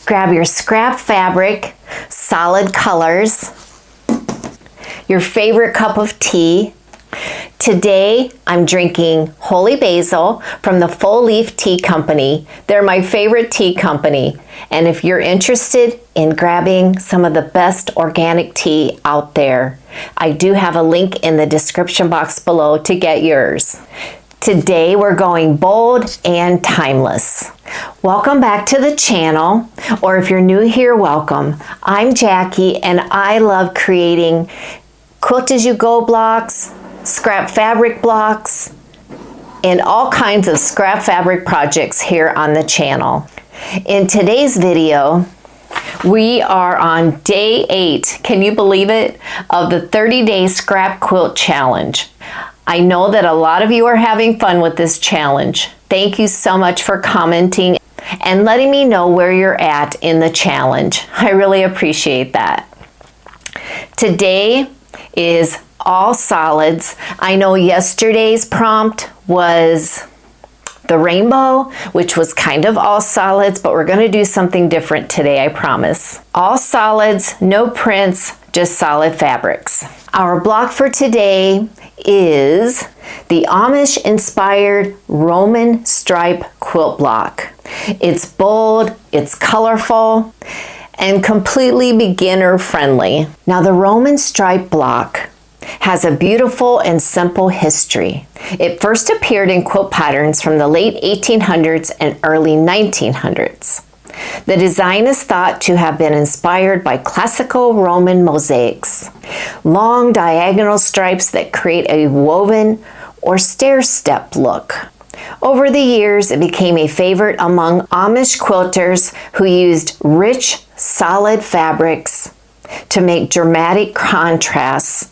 Grab your scrap fabric, solid colors, your favorite cup of tea. Today, I'm drinking Holy Basil from the Full Leaf Tea Company. They're my favorite tea company. And if you're interested in grabbing some of the best organic tea out there, I do have a link in the description box below to get yours. Today, we're going bold and timeless. Welcome back to the channel, or if you're new here, welcome. I'm Jackie, and I love creating Quilt-As-You-Go blocks, scrap fabric blocks, and all kinds of scrap fabric projects here on the channel. In today's video, we are on day 8, can you believe it, of the 30-day scrap quilt challenge. I know that a lot of you are having fun with this challenge. Thank you so much for commenting and letting me know where you're at in the challenge. I really appreciate that. Today is all solids. I know yesterday's prompt was the rainbow, which was kind of all solids, but we're going to do something different today, I promise. All solids, no prints, just solid fabrics. Our block for today is the Amish-Inspired Roman Stripe Quilt Block. It's bold, it's colorful, and completely beginner friendly. Now the Roman Stripe Block has a beautiful and simple history. It first appeared in quilt patterns from the late 1800s and early 1900s. The design is thought to have been inspired by classical Roman mosaics, long diagonal stripes that create a woven or stair-step look. Over the years, it became a favorite among Amish quilters who used rich, solid fabrics to make dramatic contrasts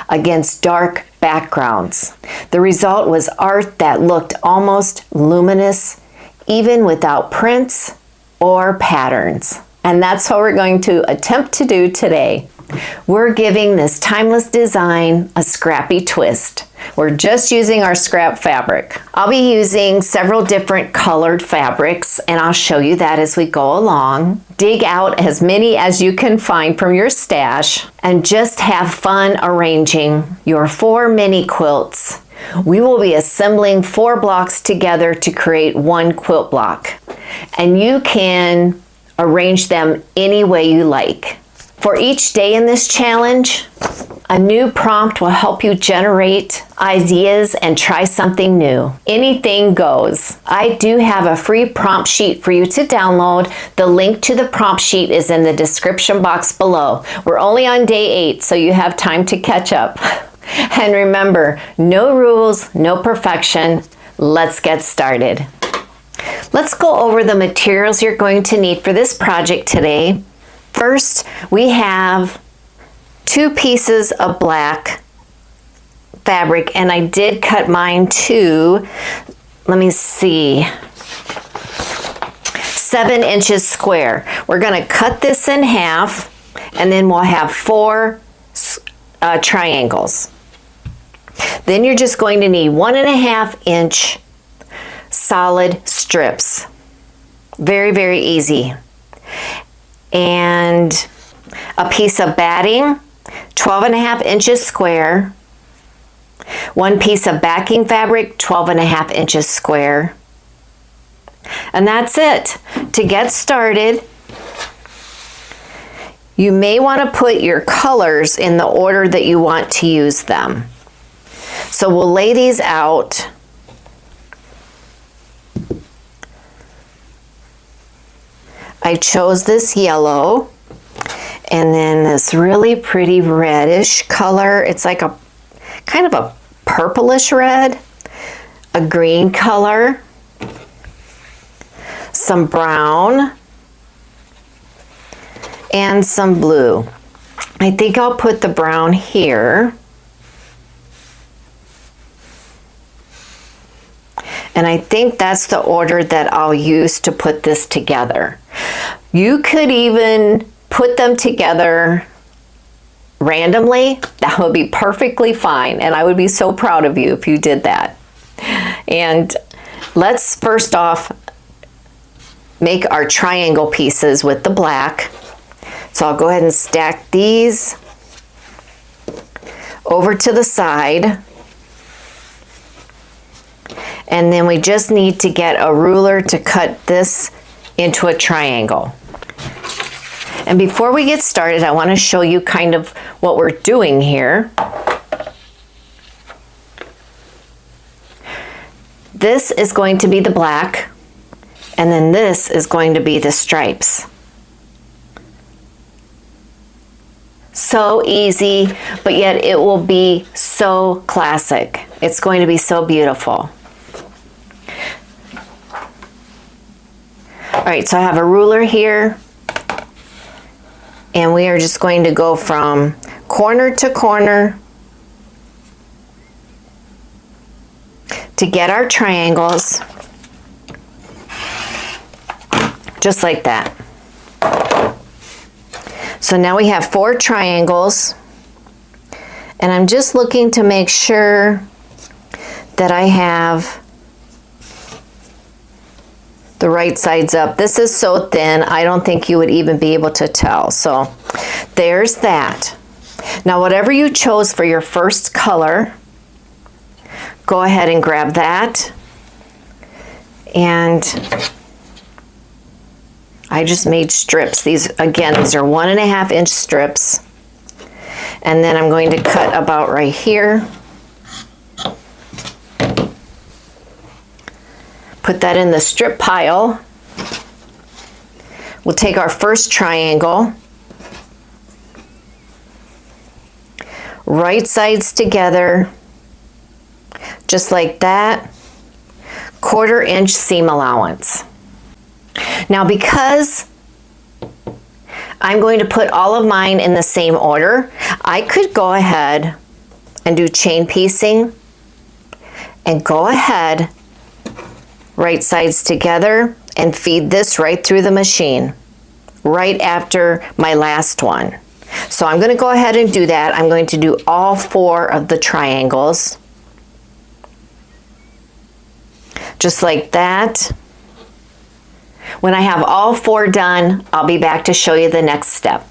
against dark backgrounds. The result was art that looked almost luminous, even without prints or patterns. And that's what we're going to attempt to do today. We're giving this timeless design a scrappy twist. We're just using our scrap fabric. I'll be using several different colored fabrics, and I'll show you that as we go along. Dig out as many as you can find from your stash and just have fun arranging your 4 mini quilts. We will be assembling 4 blocks together to create 1 quilt block, and you can arrange them any way you like. For each day in this challenge, a new prompt will help you generate ideas and try something new. Anything goes. I do have a free prompt sheet for you to download. The link to the prompt sheet is in the description box below. We're only on day 8, so you have time to catch up. And remember, no rules, no perfection. Let's get started. Let's go over the materials you're going to need for this project today. First, we have 2 pieces of black fabric, and I did cut mine to, let me see, 7 inches square. We're going to cut this in half, and then we'll have 4 triangles. Then you're just going to need 1.5 inch solid strips. Very, very easy. And a piece of batting, 12.5 inches square. 1 piece of backing fabric, 12.5 inches square. And that's it. To get started, you may want to put your colors in the order that you want to use them. So we'll lay these out. I chose this yellow, and then this really pretty reddish color. It's like a kind of a purplish red, a green color, some brown, and some blue. I think I'll put the brown here. And I think that's the order that I'll use to put this together. You could even put them together randomly. That would be perfectly fine, and I would be so proud of you if you did that. And let's first off make our triangle pieces with the black. So I'll go ahead and stack these over to the side. And then we just need to get a ruler to cut this into a triangle. And before we get started, I want to show you kind of what we're doing here. This is going to be the black, and then this is going to be the stripes. So easy, but yet it will be so classic. It's going to be so beautiful. All right, so I have a ruler here, and we are just going to go from corner to corner to get our triangles, just like that. So now we have 4 triangles, and I'm just looking to make sure that I have the right sides up. This is so thin, I don't think you would even be able to tell. So there's that. Now whatever you chose for your first color, go ahead and grab that. And I just made strips. These, again, these are 1.5 inch strips. And then I'm going to cut about right here. Put that in the strip pile. We'll take our first triangle, right sides together, just like that, 1/4 inch seam allowance. Now because I'm going to put all of mine in the same order, I could go ahead and do chain piecing and go ahead, right sides together, and feed this right through the machine right after my last one. So I'm going to go ahead and do that. I'm going to do all 4 of the triangles, just like that. When I have all 4 done, I'll be back to show you the next step.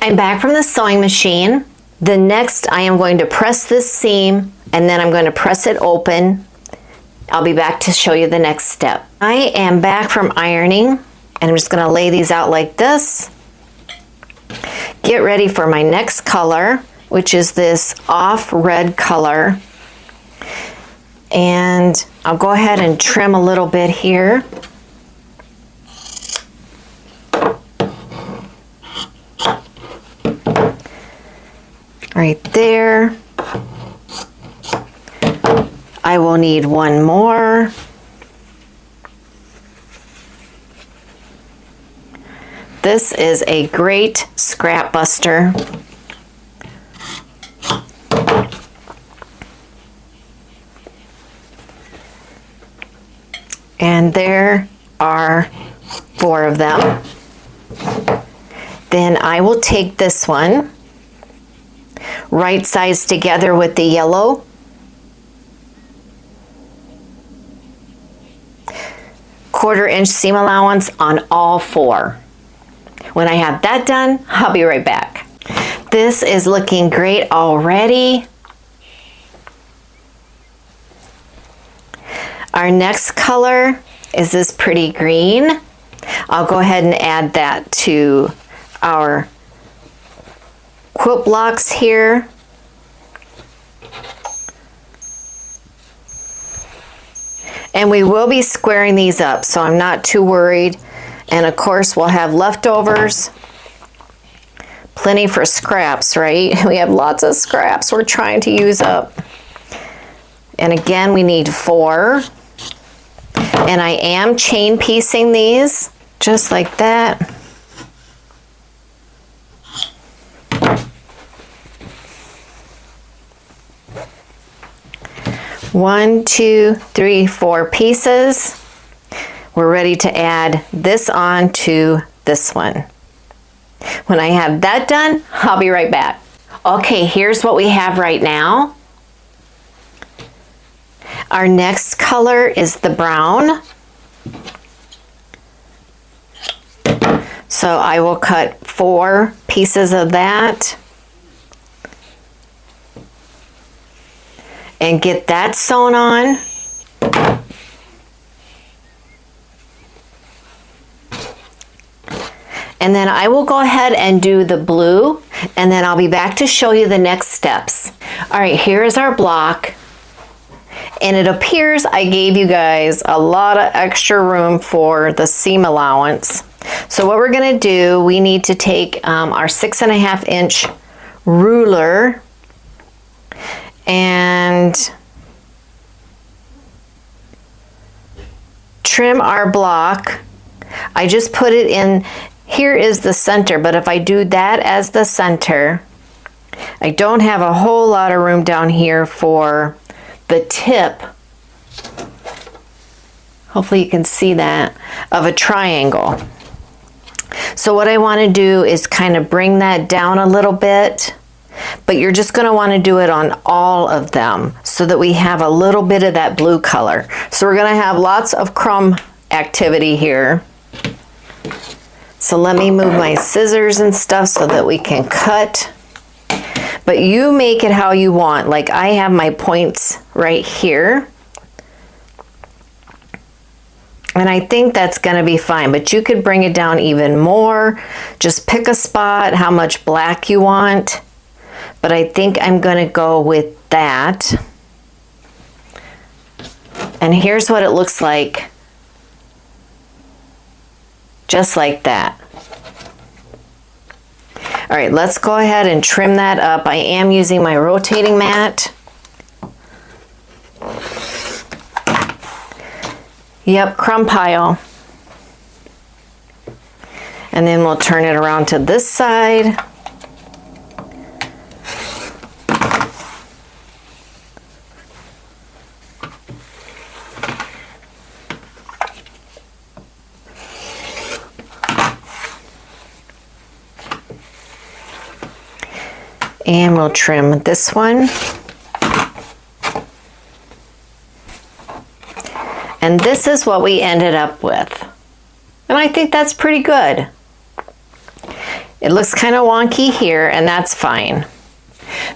I'm back from the sewing machine. The next, I am going to press this seam, and then I'm going to press it open. I'll be back to show you the next step. I am back from ironing, and I'm just going to lay these out like this. Get ready for my next color, which is this off red color. And I'll go ahead and trim a little bit here. Right there. I will need 1 more. This is a great scrap buster. And there are 4 of them. Then I will take this one, right sides together with the yellow, quarter inch seam allowance on all 4. When I have that done, I'll be right back. This is looking great already. Our next color is this pretty green. I'll go ahead and add that to our quilt blocks here. And we will be squaring these up, so I'm not too worried. And of course, we'll have leftovers. Plenty for scraps, right? We have lots of scraps we're trying to use up. And again, we need 4. And I am chain piecing these, just like that. One, 2, 3, 4 pieces. We're ready to add this on to this one. When I have that done, I'll be right back. Okay, here's what we have right now. Our next color is the brown. So I will cut 4 pieces of that and get that sewn on. And then I will go ahead and do the blue, and then I'll be back to show you the next steps. All right, here is our block. And it appears I gave you guys a lot of extra room for the seam allowance. So what we're gonna do, we need to take our 6.5 inch ruler and trim our block. I just put it in, here is the center, but if I do that as the center, I don't have a whole lot of room down here for the tip. Hopefully you can see that, of a triangle. So what I want to do is kind of bring that down a little bit, but you're just going to want to do it on all of them so that we have a little bit of that blue color. So we're going to have lots of crumb activity here. So let me move my scissors and stuff so that we can cut. But you make it how you want. Like I have my points right here. And I think that's gonna be fine, but you could bring it down even more. Just pick a spot, how much black you want. But I think I'm gonna go with that. And here's what it looks like. Just like that. All right, let's go ahead and trim that up. I am using my rotating mat. Yep, crumb pile. And then we'll turn it around to this side. And we'll trim this one. And this is what we ended up with. And I think that's pretty good. It looks kind of wonky here, and that's fine.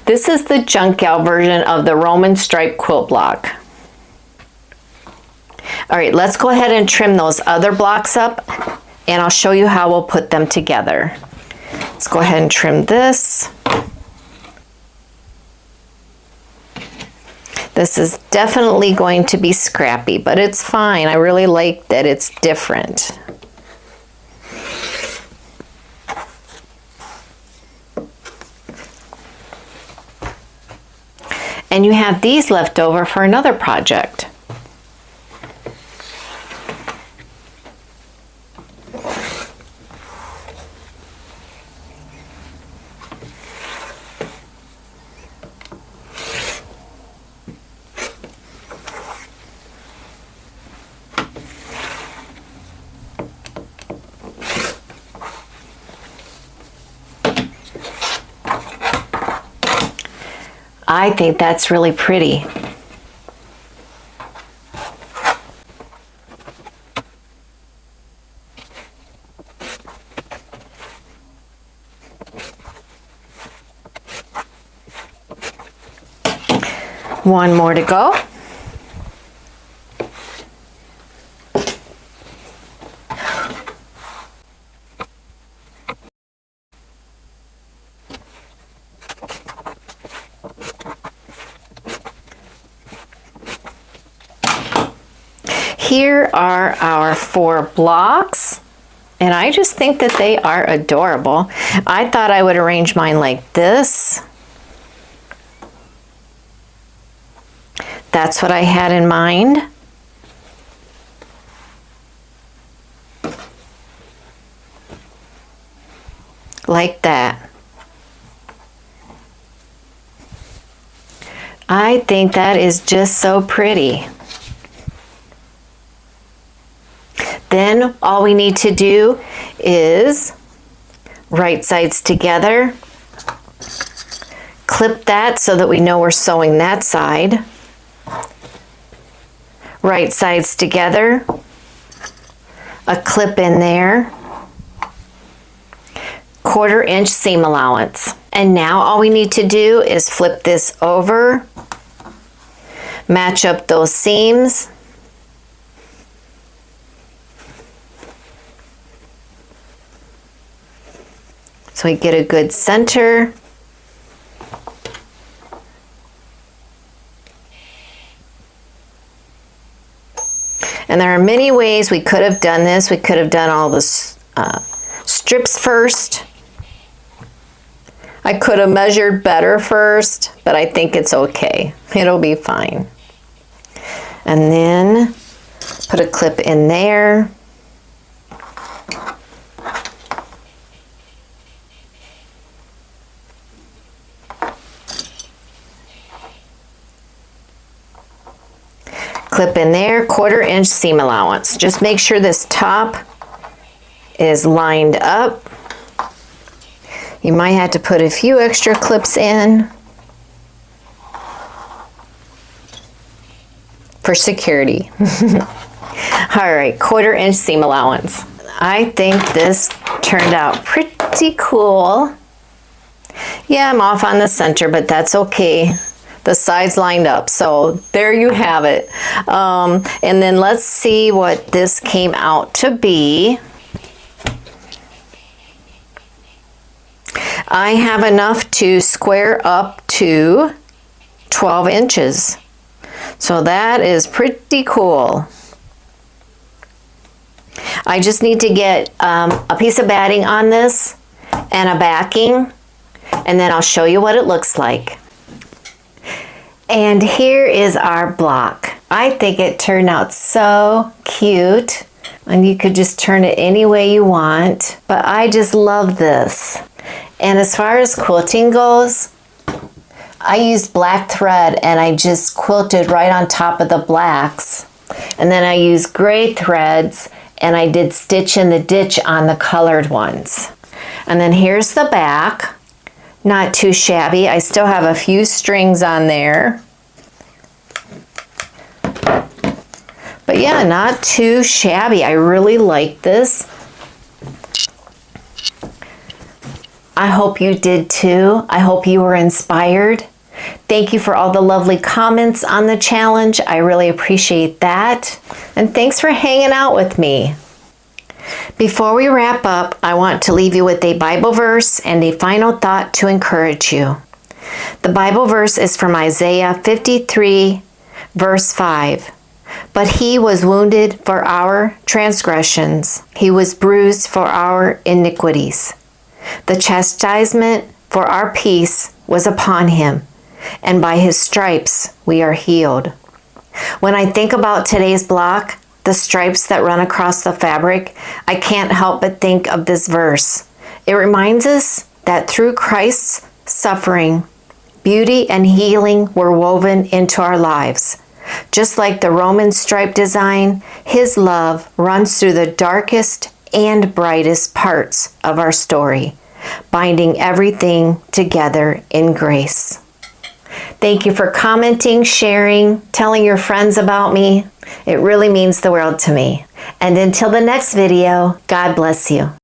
This is the junk gal version of the Roman stripe quilt block. All right, let's go ahead and trim those other blocks up, and I'll show you how we'll put them together. Let's go ahead and trim this. This is definitely going to be scrappy, but it's fine. I really like that it's different. And you have these left over for another project. I think that's really pretty. One more to go. Here are our 4 blocks, and I just think that they are adorable. I thought I would arrange mine like this. That's what I had in mind. Like that. I think that is just so pretty. Then all we need to do is right sides together, clip that so that we know we're sewing that side, right sides together, a clip in there, 1/4 inch seam allowance. And now all we need to do is flip this over, match up those seams, so we get a good center. And there are many ways we could have done this. We could have done all the strips first. I could have measured better first, but I think it's okay. It'll be fine. And then put a clip in there. Clip in there, 1/4 inch seam allowance. Just make sure this top is lined up. You might have to put a few extra clips in for security. All right, 1/4 inch seam allowance. I think this turned out pretty cool. Yeah, I'm off on the center, but that's okay. The sides lined up, so there you have it. And then let's see what this came out to be. I have enough to square up to 12 inches. So that is pretty cool. I just need to get a piece of batting on this and a backing, and then I'll show you what it looks like. And here is our block. I think it turned out so cute, and you could just turn it any way you want, but I just love this. And as far as quilting goes, I used black thread and I just quilted right on top of the blacks. And then I used gray threads and I did stitch in the ditch on the colored ones. And then here's the back. Not too shabby. I still have a few strings on there. But yeah, not too shabby. I really like this. I hope you did too. I hope you were inspired. Thank you for all the lovely comments on the challenge. I really appreciate that. And thanks for hanging out with me. Before we wrap up, I want to leave you with a Bible verse and a final thought to encourage you. The Bible verse is from Isaiah 53, verse 5. But he was wounded for our transgressions. He was bruised for our iniquities. The chastisement for our peace was upon him, and by his stripes we are healed. When I think about today's block, the stripes that run across the fabric, I can't help but think of this verse. It reminds us that through Christ's suffering, beauty and healing were woven into our lives. Just like the Roman stripe design, his love runs through the darkest and brightest parts of our story, binding everything together in grace. Thank you for commenting, sharing, telling your friends about me. It really means the world to me. And until the next video, God bless you.